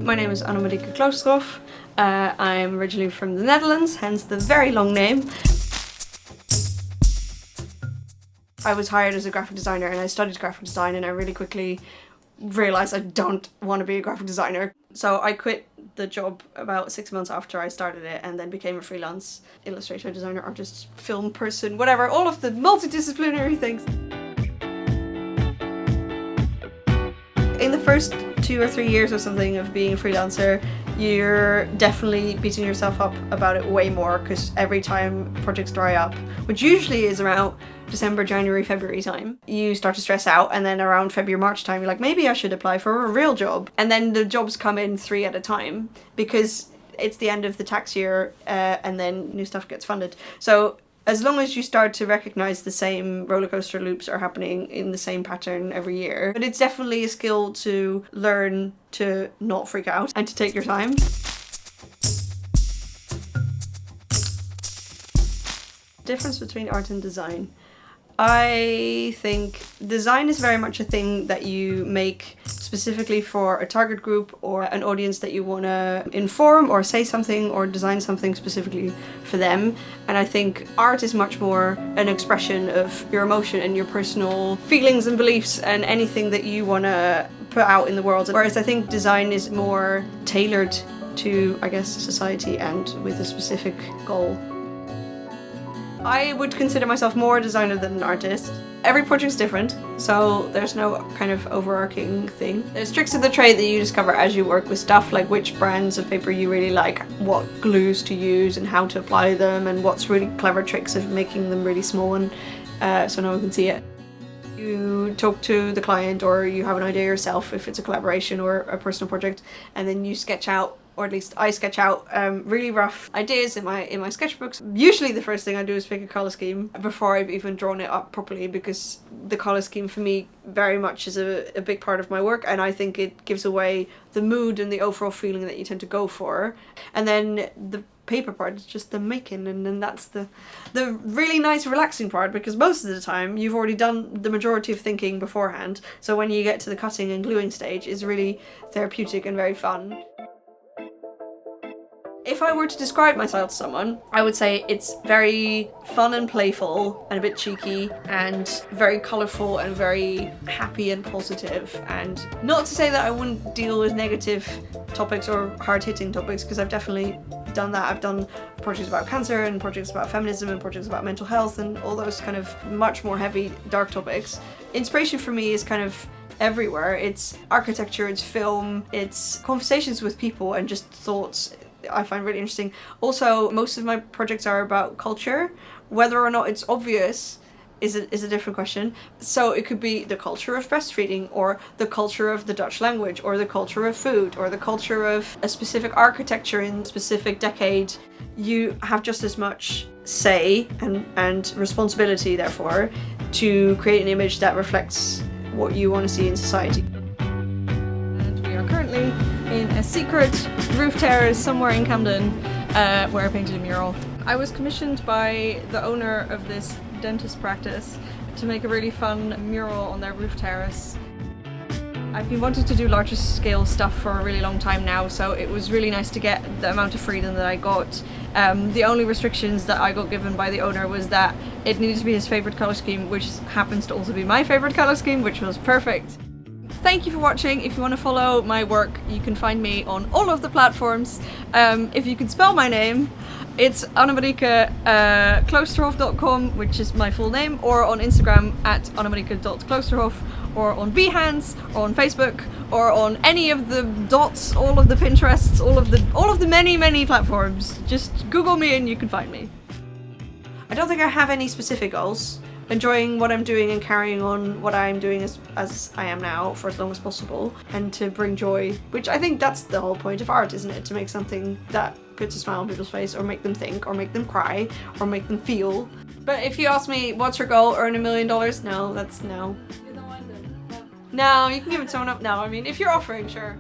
my name is Annemarieke Kloosterhof. I'm originally from the Netherlands, hence the very long name. I was hired as a graphic designer and I studied graphic design, and I really quickly realised I don't want to be a graphic designer. So I quit the job about 6 months after I started it and then became a freelance illustrator, designer, artist, film person, whatever, all of the multidisciplinary things. In the first 2 or 3 years or something of being a freelancer, you're definitely beating yourself up about it way more, because every time projects dry up, which usually is around December, January, February time, you start to stress out, and then around February, March time, you're like, maybe I should apply for a real job. And then the jobs come in 3 at a time, because it's the end of the tax year, and then new stuff gets funded. So as long as you start to recognize the same roller coaster loops are happening in the same pattern every year, but it's definitely a skill to learn to not freak out and to take your time. Difference between art and design. I think design is very much a thing that you make specifically for a target group or an audience that you want to inform or say something or design something specifically for them. And I think art is much more an expression of your emotion and your personal feelings and beliefs and anything that you want to put out in the world. Whereas I think design is more tailored to, I guess, society and with a specific goal. I would consider myself more a designer than an artist. Every project's different, so there's no kind of overarching thing. There's tricks of the trade that you discover as you work with stuff, like which brands of paper you really like, what glues to use and how to apply them, and what's really clever tricks of making them really small and so no one can see it. You talk to the client, or you have an idea yourself if it's a collaboration or a personal project, and then you sketch out, or at least I sketch out really rough ideas in my sketchbooks. Usually the first thing I do is pick a colour scheme before I've even drawn it up properly, because the colour scheme for me very much is a big part of my work, and I think it gives away the mood and the overall feeling that you tend to go for. And then the paper part is just the making, and then that's the really nice relaxing part, because most of the time you've already done the majority of thinking beforehand, so when you get to the cutting and gluing stage, it's really therapeutic and very fun. If I were to describe myself to someone, I would say it's very fun and playful and a bit cheeky and very colourful and very happy and positive. And not to say that I wouldn't deal with negative topics or hard-hitting topics, because I've definitely done that. I've done projects about cancer and projects about feminism and projects about mental health and all those kind of much more heavy, dark topics. Inspiration for me is kind of everywhere. It's architecture, it's film, it's conversations with people and just thoughts I find really interesting. Also, most of my projects are about culture. Whether or not it's obvious is a different question. So it could be the culture of breastfeeding, or the culture of the Dutch language, or the culture of food, or the culture of a specific architecture in a specific decade. You have just as much say and responsibility, therefore, to create an image that reflects what you want to see in society. And we are currently in a secret roof terrace somewhere in Camden, where I painted a mural. I was commissioned by the owner of this dentist practice to make a really fun mural on their roof terrace. I've been wanting to do larger scale stuff for a really long time now, so it was really nice to get the amount of freedom that I got. The only restrictions that I got given by the owner was that it needed to be his favourite colour scheme, which happens to also be my favourite colour scheme, which was perfect. Thank you for watching. If you want to follow my work, you can find me on all of the platforms. If you can spell my name, it's Annemarieke Kloosterhof.com, which is my full name, or on Instagram at annemarieke.kloosterhof, or on Behance, or on Facebook, or on any of the dots, all of the Pinterests, all of the many platforms. Just Google me and you can find me. I don't think I have any specific goals. Enjoying what I'm doing and carrying on what I'm doing as I am now for as long as possible, and to bring joy, which I think that's the whole point of art, isn't it? To make something that puts a smile on people's face, or make them think, or make them cry, or make them feel. But if you ask me, what's your goal? Earn $1 million? No, that's no. No, you can give it to someone up now. I mean, if you're offering, sure.